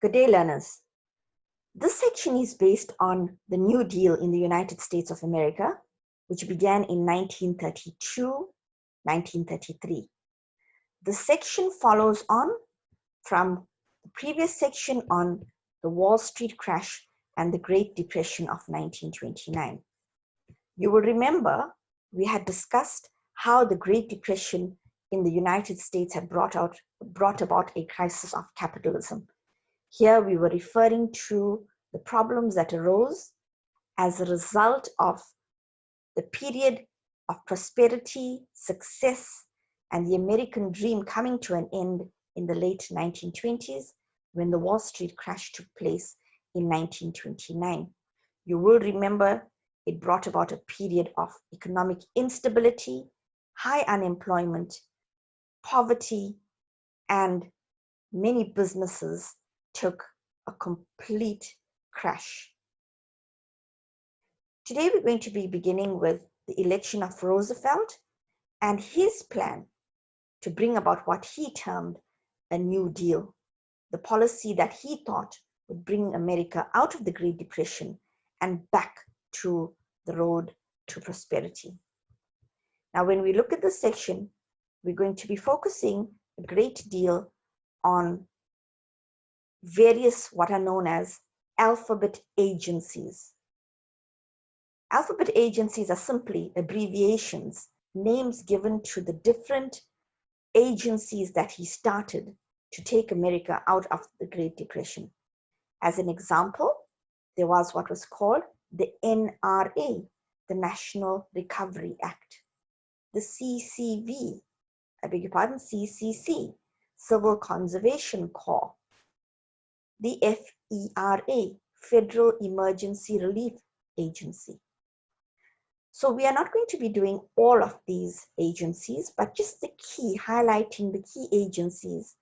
Good day, learners. This section is based on the New Deal in the United States of America, which began in 1932-1933. The section follows on from the previous section on the Wall Street crash and the Great Depression of 1929. You will remember we had discussed how the Great Depression in the United States had brought about a crisis of capitalism. Here we were referring to the problems that arose as a result of the period of prosperity, success, and the American dream coming to an end in the late 1920s when the Wall Street crash took place in 1929. You will remember it brought about a period of economic instability, high unemployment, poverty, and many businesses took a complete crash. Today we're going to be beginning with the election of Roosevelt and his plan to bring about what he termed a New Deal, the policy that he thought would bring America out of the Great Depression and back to the road to prosperity. Now, when we look at this section, we're going to be focusing a great deal on various what are known as alphabet agencies. Alphabet agencies are simply abbreviations, names given to the different agencies that he started to take America out of the Great Depression. As an example, there was what was called the NRA, the National Recovery Act, the CCV, CCC, Civil Conservation Corps, the FERA, Federal Emergency Relief Agency. So we are not going to be doing all of these agencies, but just the key, highlighting the key agencies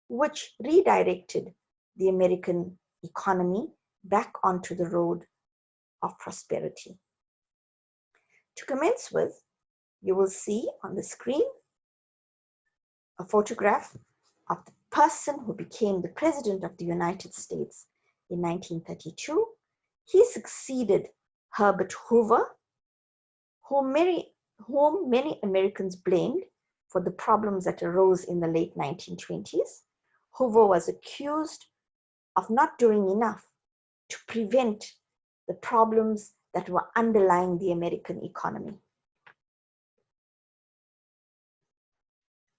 which redirected the American economy back onto the road of prosperity. To commence with, you will see on the screen a photograph of the person who became the President of the United States in 1932. He succeeded Herbert Hoover, whom many Americans blamed for the problems that arose in the late 1920s. Hoover was accused of not doing enough to prevent the problems that were underlying the American economy.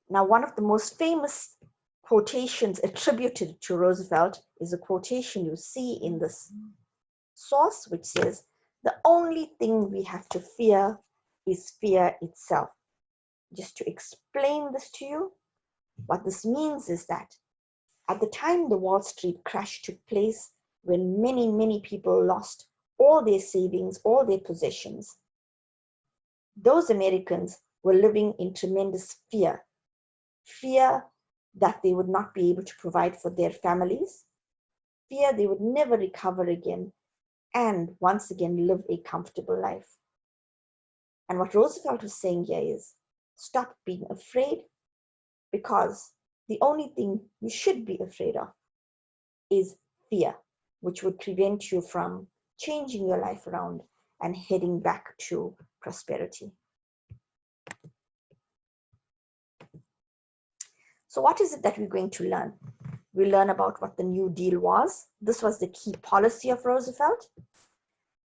Now, one of the most famous quotations attributed to Roosevelt is a quotation you see in this source, which says, "The only thing we have to fear is fear itself." Just to explain this to you, what this means is that at the time the Wall Street crash took place, when many people lost all their savings, all their possessions, those Americans were living in tremendous fear that they would not be able to provide for their families, fear they would never recover again, and once again live a comfortable life. And what Roosevelt was saying here is, stop being afraid, because the only thing you should be afraid of is fear, which would prevent you from changing your life around and heading back to prosperity. So what is it that we're going to learn? We learn about what the New Deal was. This was the key policy of Roosevelt.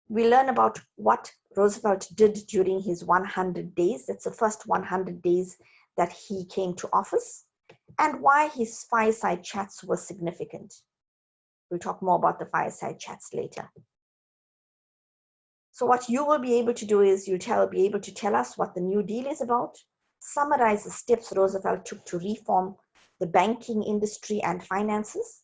We learn about what Roosevelt did during his 100 days. That's the first 100 days that he came to office, and why his fireside chats were significant. We'll talk more about the fireside chats later. So what you will be able to do is be able to tell us what the New Deal is about, summarize the steps Roosevelt took to reform the banking industry and finances,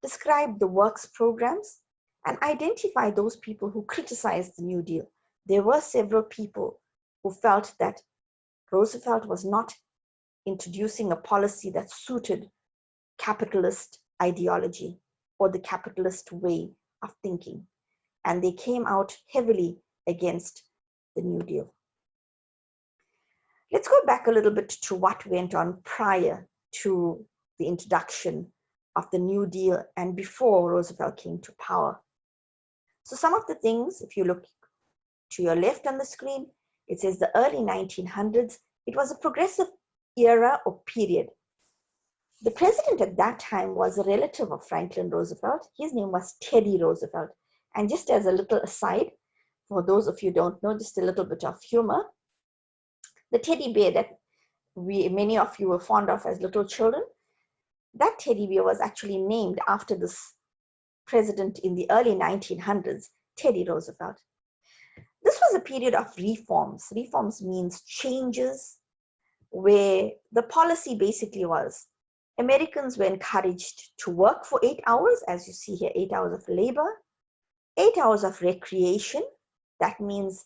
describe the works programs, and identify those people who criticized the New Deal. There were several people who felt that Roosevelt was not introducing a policy that suited capitalist ideology or the capitalist way of thinking. And they came out heavily against the New Deal. Let's go back a little bit to what went on prior to the introduction of the New Deal and before Roosevelt came to power. So some of the things, if you look to your left on the screen, it says the early 1900s. It was a progressive era or period. The president at that time was a relative of Franklin Roosevelt. His name was Teddy Roosevelt. And just as a little aside, for those of you who don't know, just a little bit of humor, the teddy bear that many of you were fond of as little children, that teddy bear was actually named after this president in the early 1900s, Teddy Roosevelt. This was a period of reforms. Reforms means changes, where the policy basically was Americans were encouraged to work for 8 hours, as you see here, 8 hours of labor, 8 hours of recreation. That means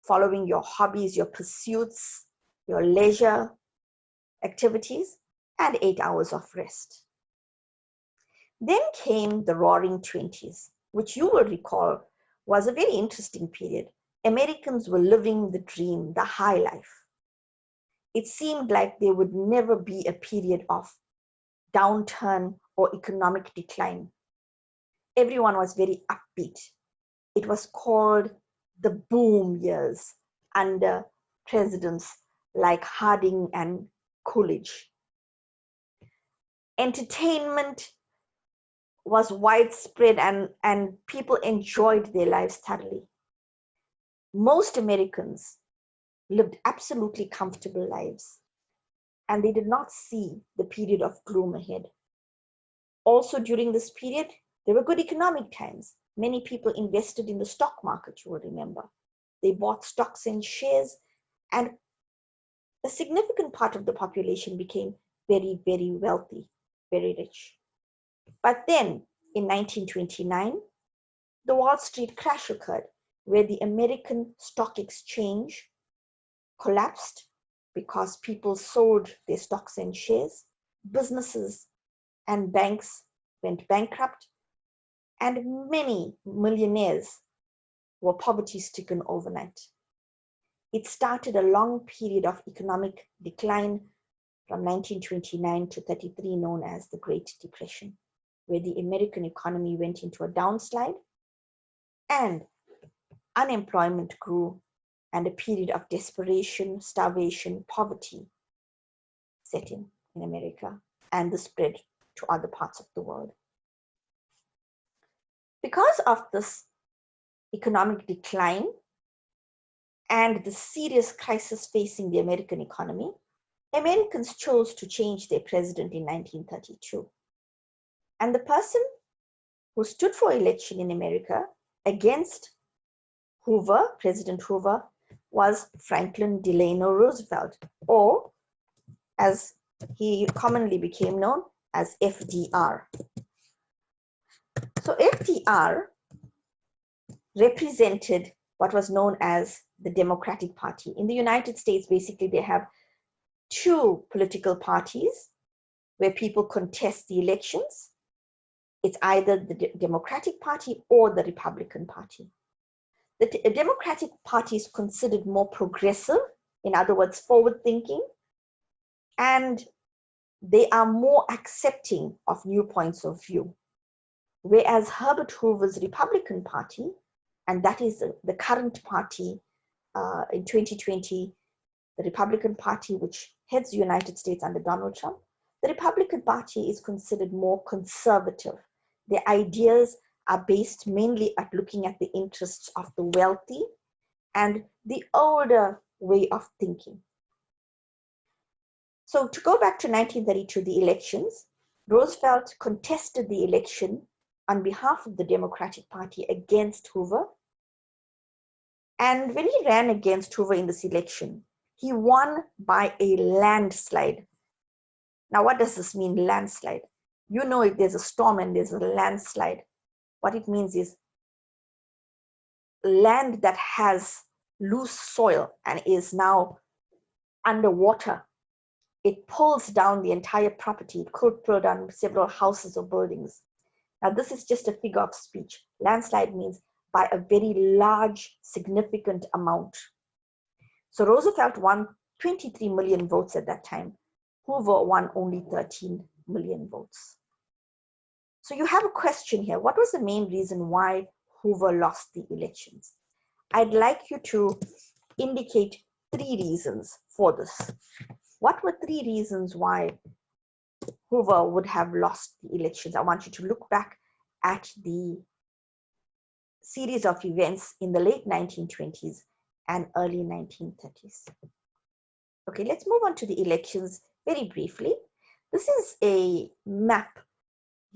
following your hobbies, your pursuits, your leisure activities, and 8 hours of rest. Then came the Roaring Twenties, which you will recall was a very interesting period. Americans were living the dream, the high life. It seemed like there would never be a period of downturn or economic decline. Everyone was very upbeat. It was called the boom years under presidents like Harding and Coolidge. Entertainment was widespread and people enjoyed their lives thoroughly. Most Americans lived absolutely comfortable lives, and they did not see the period of gloom ahead. Also during this period, there were good economic times. Many people invested in the stock market, you will remember. They bought stocks and shares, and a significant part of the population became very, very wealthy, very rich. But then in 1929, the Wall Street crash occurred, where the American Stock Exchange collapsed because people sold their stocks and shares. Businesses and banks went bankrupt, and many millionaires were poverty-stricken overnight. It started a long period of economic decline from 1929 to 33, known as the Great Depression, where the American economy went into a downslide and unemployment grew, and a period of desperation, starvation, poverty set in America, and the spread to other parts of the world. Because of this economic decline and the serious crisis facing the American economy, Americans chose to change their president in 1932. And the person who stood for election in America against Hoover, President Hoover, was Franklin Delano Roosevelt, or as he commonly became known as FDR. So FDR represented what was known as the Democratic Party. In the United States, basically, they have two political parties where people contest the elections. It's either the Democratic Party or the Republican Party. The Democratic Party is considered more progressive, in other words, forward-thinking, and they are more accepting of new points of view. Whereas Herbert Hoover's Republican Party, and that is the current party in 2020, the Republican Party, which heads the United States under Donald Trump, the Republican Party is considered more conservative. Their ideas are based mainly at looking at the interests of the wealthy and the older way of thinking. So to go back to 1932, the elections, Roosevelt contested the election on behalf of the Democratic Party against Hoover. And when he ran against Hoover in this election, he won by a landslide. Now, what does this mean, landslide? You know, if there's a storm and there's a landslide, what it means is land that has loose soil and is now underwater. It pulls down the entire property. It could pull down several houses or buildings. Now, this is just a figure of speech. Landslide means by a very large, significant amount. So Roosevelt won 23 million votes at that time. Hoover won only 13 million votes. So you have a question here. What was the main reason why Hoover lost the elections? I'd like you to indicate 3 reasons for this. What were 3 reasons why Hoover would have lost the elections? I want you to look back at the series of events in the late 1920s and early 1930s. Okay, let's move on to the elections very briefly. This is a map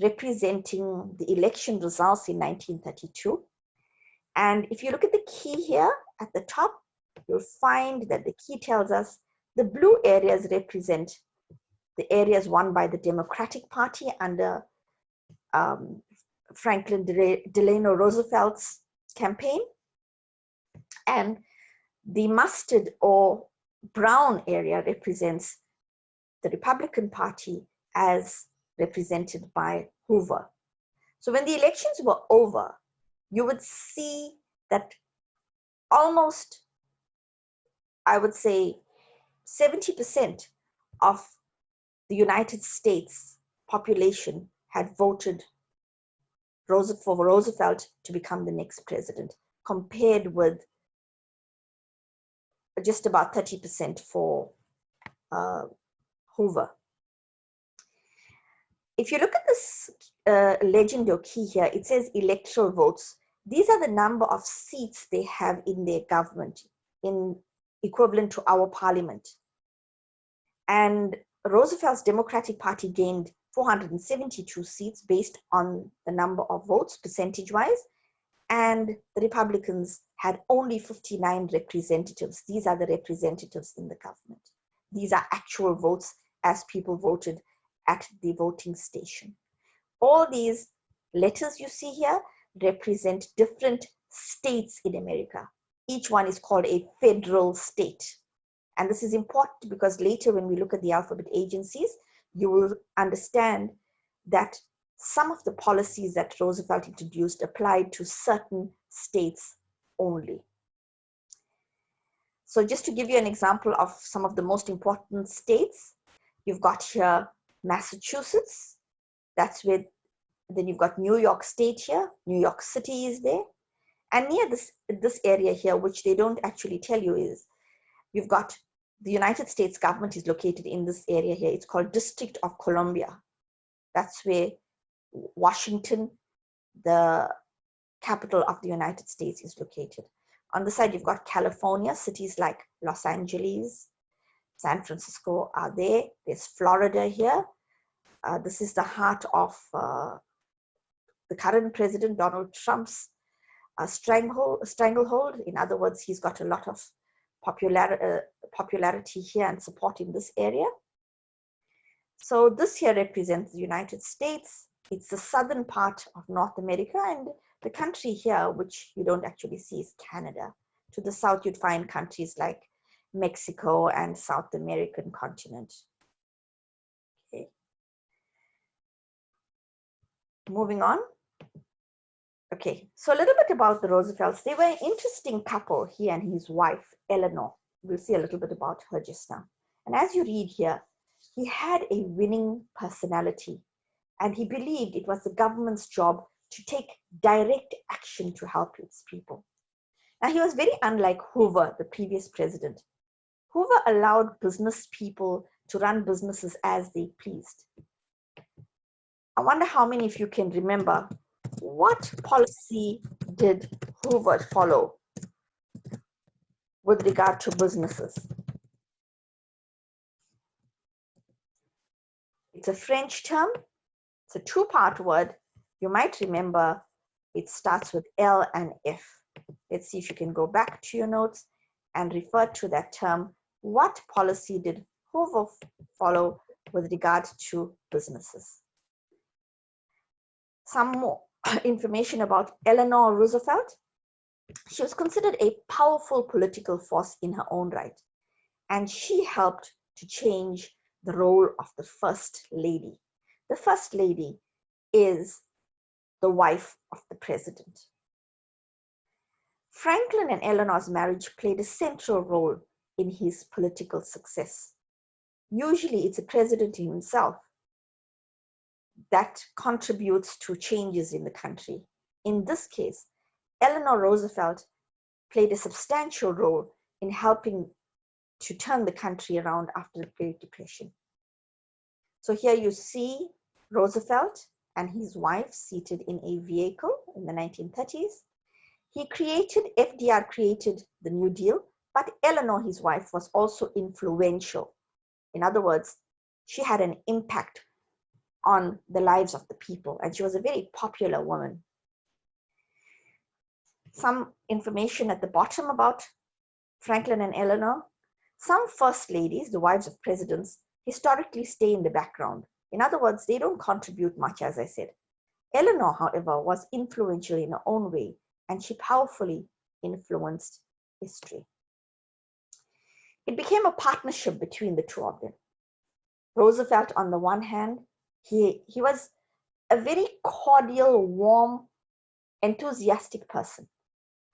representing the election results in 1932. And if you look at the key here at the top, you'll find that the key tells us the blue areas represent the areas won by the Democratic Party under Franklin Delano Roosevelt's campaign. And the mustard or brown area represents the Republican Party as represented by Hoover. So when the elections were over, you would see that almost, I would say, 70% of the United States population had voted for Roosevelt to become the next president, compared with just about 30% for Hoover. If you look at this legend or key here, it says electoral votes. These are the number of seats they have in their government, in equivalent to our parliament. And Roosevelt's Democratic Party gained 472 seats based on the number of votes, percentage-wise, and the Republicans had only 59 representatives. These are the representatives in the government. These are actual votes as people voted at the voting station. All these letters you see here represent different states in America. Each one is called a federal state. And this is important because later when we look at the alphabet agencies, you will understand that some of the policies that Roosevelt introduced applied to certain states only. So just to give you an example of some of the most important states, you've got here Massachusetts. That's where, then you've got New York State here. New York City is there. And near this area here, which they don't actually tell you, is you've got the United States government is located in this area here. It's called District of Columbia. That's where Washington, the capital of the United States, is located. On the side, you've got California. Cities like Los Angeles, San Francisco are there. There's Florida here. This is the heart of the current president, Donald Trump's stranglehold. In other words, he's got a lot of popularity here and support in this area. So this here represents the United States. It's the southern part of North America, and the country here, which you don't actually see, is Canada. To the south, you'd find countries like Mexico and South American continent. Okay. Moving on. Okay, so a little bit about the Roosevelts. They were an interesting couple, he and his wife, Eleanor. We'll see a little bit about her just now. And as you read here, he had a winning personality, and he believed it was the government's job to take direct action to help its people. Now, he was very unlike Hoover, the previous president. Hoover allowed business people to run businesses as they pleased. I wonder how many of you can remember, what policy did Hoover follow with regard to businesses? It's a French term. It's a two-part word. You might remember it starts with L and F. Let's see if you can go back to your notes and refer to that term. What policy did Hoover follow with regard to businesses? Some more information about Eleanor Roosevelt. She was considered a powerful political force in her own right, and she helped to change the role of the First Lady. The First Lady is the wife of the president. Franklin and Eleanor's marriage played a central role in his political success. Usually it's the president himself that contributes to changes in the country. In this case, Eleanor Roosevelt played a substantial role in helping to turn the country around after the Great Depression. So here you see Roosevelt and his wife seated in a vehicle in the 1930s. FDR created the New Deal, but Eleanor, his wife, was also influential. In other words, she had an impact on the lives of the people, and she was a very popular woman. Some information at the bottom about Franklin and Eleanor. Some first ladies, the wives of presidents, historically stay in the background. In other words, they don't contribute much, as I said. Eleanor, however, was influential in her own way, and she powerfully influenced history. It became a partnership between the two of them. Roosevelt, on the one hand, he was a very cordial, warm, enthusiastic person.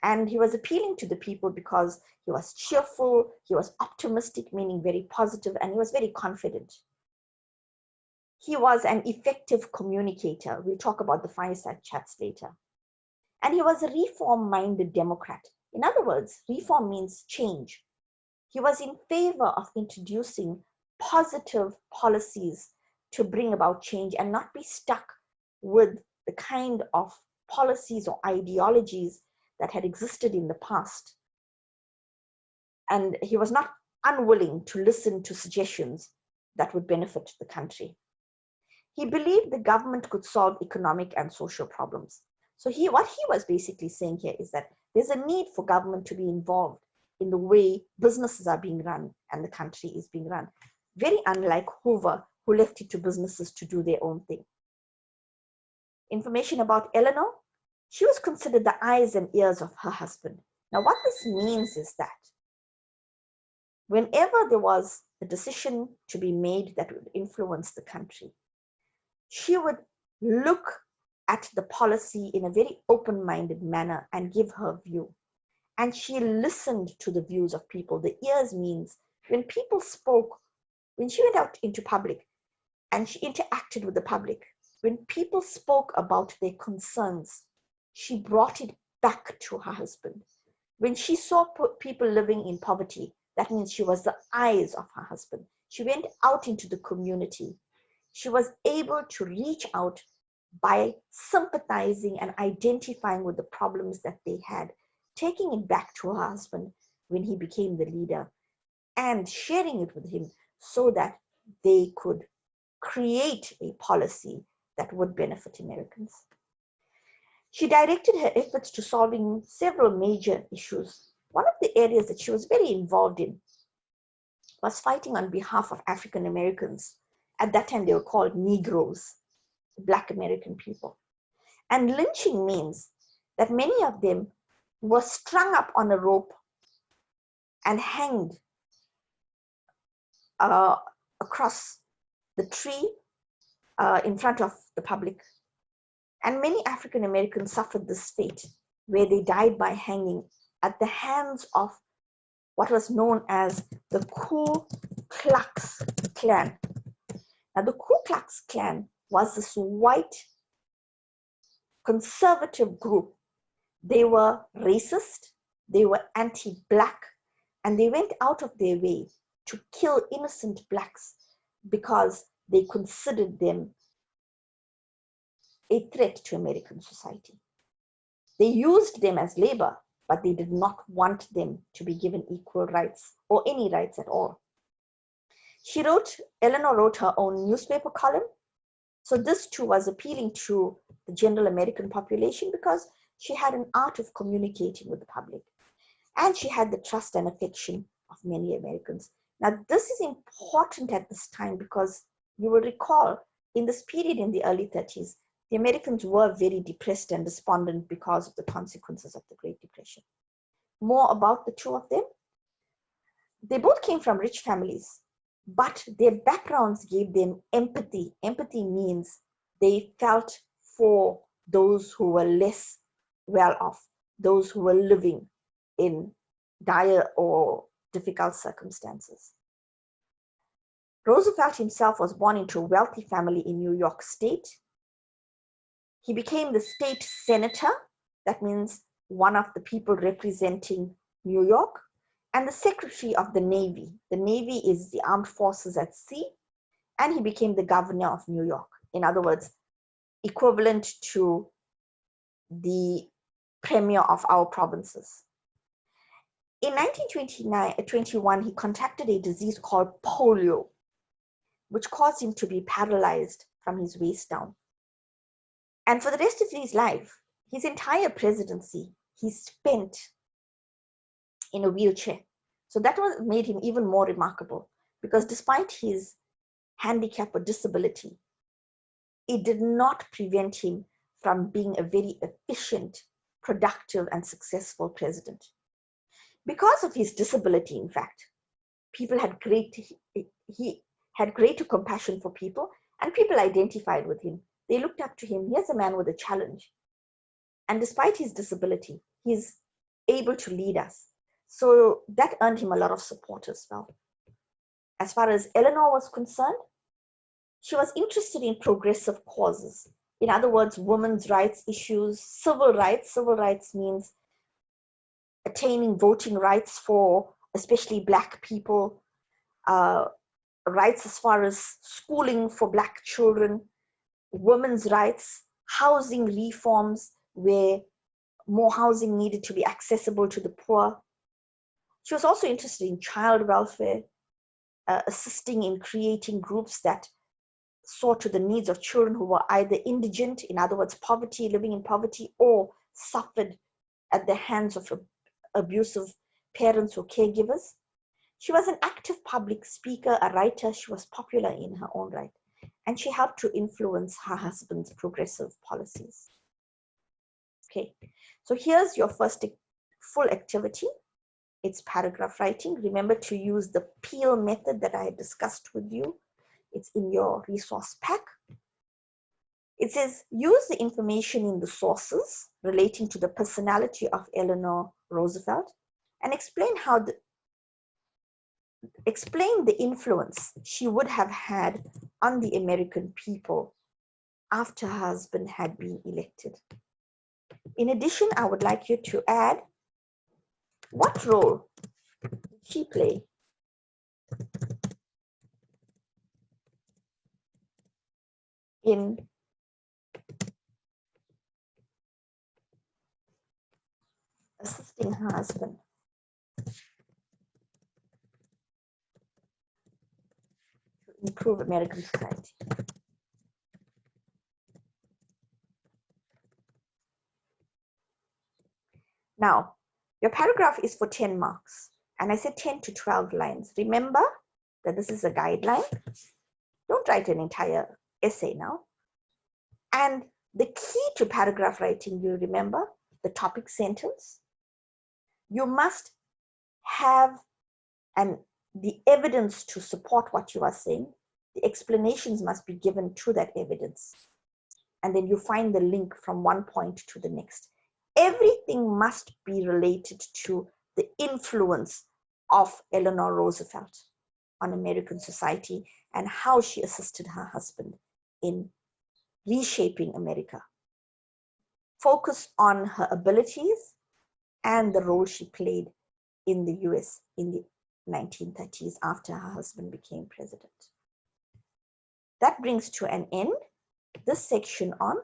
And he was appealing to the people because he was cheerful, he was optimistic, meaning very positive, and he was very confident. He was an effective communicator. We'll talk about the fireside chats later. And he was a reform-minded Democrat. In other words, reform means change. He was in favor of introducing positive policies to bring about change and not be stuck with the kind of policies or ideologies that had existed in the past. And he was not unwilling to listen to suggestions that would benefit the country. He believed the government could solve economic and social problems. So what he was basically saying here is that there's a need for government to be involved in the way businesses are being run and the country is being run. Very unlike Hoover, who left it to businesses to do their own thing. Information about Eleanor. She was considered the eyes and ears of her husband. Now, what this means is that whenever there was a decision to be made that would influence the country, she would look at the policy in a very open-minded manner and give her view. And she listened to the views of people. The ears means when people spoke, when she went out into public and she interacted with the public, when people spoke about their concerns, she brought it back to her husband. When she saw people living in poverty, that means she was the eyes of her husband. She went out into the community. She was able to reach out by sympathizing and identifying with the problems that they had, taking it back to her husband when he became the leader and sharing it with him so that they could create a policy that would benefit Americans. She directed her efforts to solving several major issues. One of the areas that she was very involved in was fighting on behalf of African Americans. At that time, they were called Negroes, Black American people. And lynching means that many of them were strung up on a rope and hanged across the tree in front of the public. And many African Americans suffered this fate, where they died by hanging at the hands of what was known as the Ku Klux Klan. Now, the Ku Klux Klan was this white conservative group. They were racist, they were anti-Black, and they went out of their way to kill innocent Blacks because they considered them a threat to American society. They used them as labor, but they did not want them to be given equal rights or any rights at all. Eleanor wrote her own newspaper column. So this too was appealing to the general American population because she had an art of communicating with the public. And she had the trust and affection of many Americans. Now, this is important at this time because you will recall in this period in the early 30s, the Americans were very depressed and despondent because of the consequences of the Great Depression. More about the two of them. They both came from rich families, but their backgrounds gave them empathy. Empathy means they felt for those who were less well off, those who were living in dire or difficult circumstances. Roosevelt himself was born into a wealthy family in New York State. He became the state senator, that means one of the people representing New York, and the secretary of the Navy. The Navy is the armed forces at sea, and he became the governor of New York. In other words, equivalent to the premier of our provinces. In 1921, he contracted a disease called polio, which caused him to be paralyzed from his waist down. And for the rest of his life, his entire presidency, he spent in a wheelchair. So that made him even more remarkable, because despite his handicap or disability, it did not prevent him from being a very efficient, productive, and successful president. Because of his disability, in fact, people had he had greater compassion for people, and people identified with him. They looked up to him. Here's a man with a challenge. And despite his disability, he's able to lead us. So that earned him a lot of support as well. As far as Eleanor was concerned, she was interested in progressive causes. In other words, women's rights issues, civil rights. Civil rights means attaining voting rights for especially Black people, rights as far as schooling for Black children, women's rights, housing reforms where more housing needed to be accessible to the poor. She was also interested in child welfare, assisting in creating groups that saw to the needs of children who were either indigent, in other words, poverty, living in poverty, or suffered at the hands of abusive parents or caregivers. She was an active public speaker, a writer. She was popular in her own right, and she helped to influence her husband's progressive policies. Okay, so here's your first full activity. It's paragraph writing. Remember to use the Peel method that I had discussed with you. It's in your resource pack. It says, use the information in the sources relating to the personality of Eleanor Roosevelt and explain the influence she would have had on the American people after her husband had been elected. In addition, I would like you to add, what role did she play in assisting her husband to improve American society? Now, your paragraph is for 10 marks, and I said 10 to 12 lines. Remember that this is a guideline. Don't write an entire essay now. And the key to paragraph writing, you remember, the topic sentence. You must have the evidence to support what you are saying. The explanations must be given to that evidence. And then you find the link from one point to the next. Everything must be related to the influence of Eleanor Roosevelt on American society and how she assisted her husband in reshaping America. Focus on her abilities and the role she played in the US in the 1930s after her husband became president. That brings to an end this section on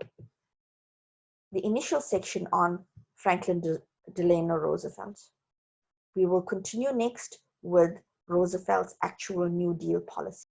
the initial section on Franklin Delano Roosevelt. We will continue next with Roosevelt's actual New Deal policy.